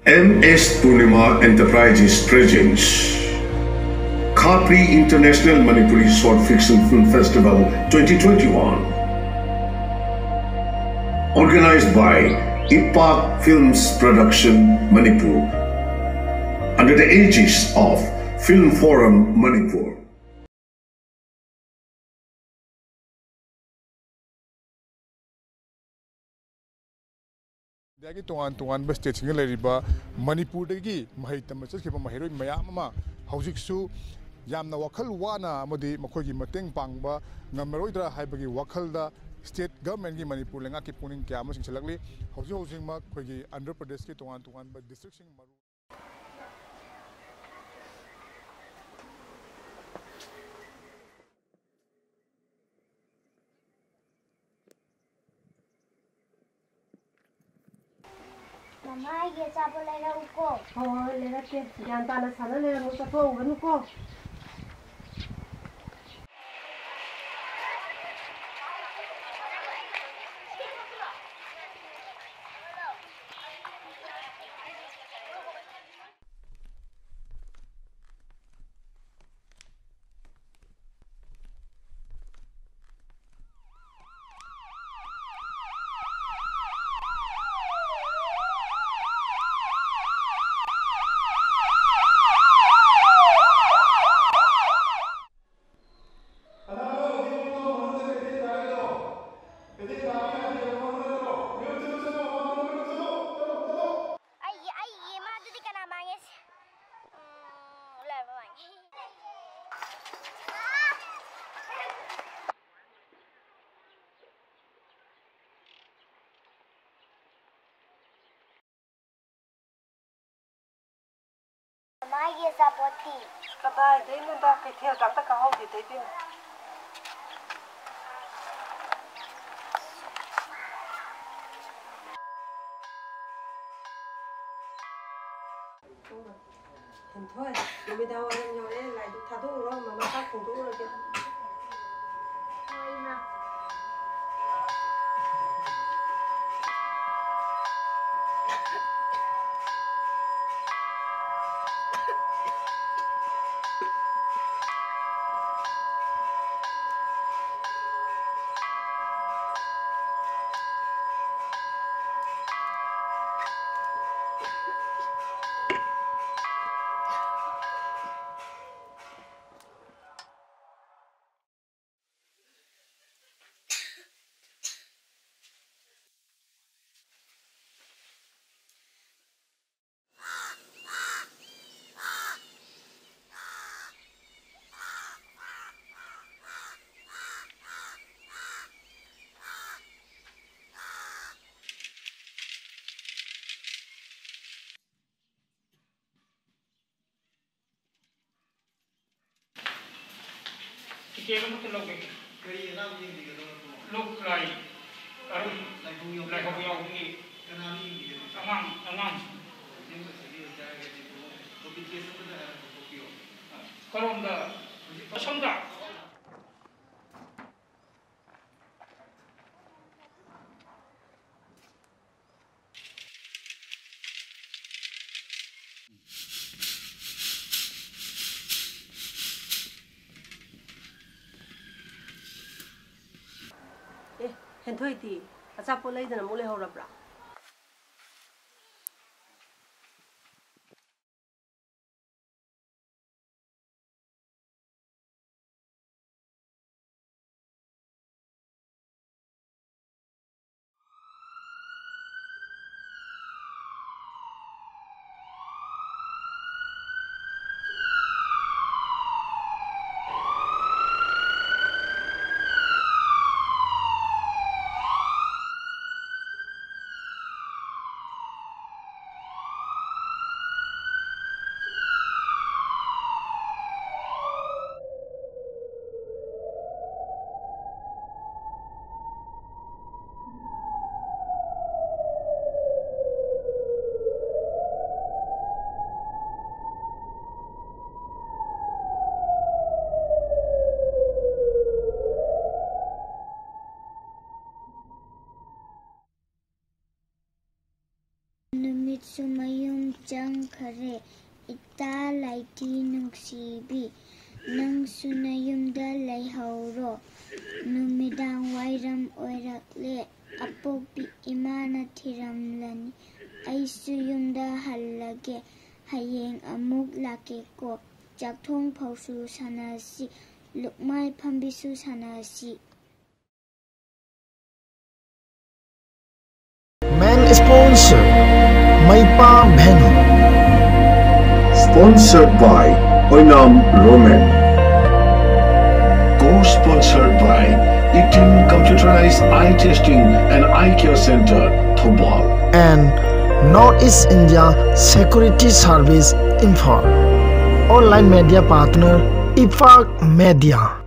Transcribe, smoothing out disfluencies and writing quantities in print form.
MS Purnima Enterprises presents Khapri International Manipuri Short Fiction Film Festival 2021. Organized by IPAK Films Production Manipur under the Aegis of Film Forum Manipur. Dagi tuan state single riba Manipur dagi mahita macam kita mahiroi mayam ama housing su yamna wakal wana amadi makogi mateng pangba ngameroi dra hai bagi wakal da state government ki Manipur lenga ki puning kya ama sing selakli housing ma kogi Andhra Pradesh ki tuan ba district sing maru Mama, ये Chapo लेना उको। हाँ लेना के ज्ञान ताना साना लेना मुझे तो होगा नुको। Mama, ये चापो थी। कदा इधर में दा किथे तक तक कहाँ होती थी फिर Henthoi Dumi dah orang yang ni lagi thadu orang mama tak kuntu lagi Oi ma. Kita mesti logik. Kiri nak ni di kita log lagi. Arum lagi kau ni. Kenapa ni? Amang. Ini mesti dia cakap itu. Kopi kes apa dah? Kopi. Kalau anda, pasang dah. Henthoi ti acha polai dana mole ho rabra changkhare ita laiti nungsibi nangsu nayumda laihawro numidang wairam oirakle apokpi imana thiramlani aisu yumda hallage hayeng amuk lake ko jakthong phausu sanasi lukmai phambisu sanasi. Main sponsor Maipa Bhenu. Sponsored by Oinam Roman. Co-sponsored by Eteen Computerized Eye Testing and Eye Care Center, Thoubal. And Northeast India Security Service Imphal. Online media partner IPAK Media.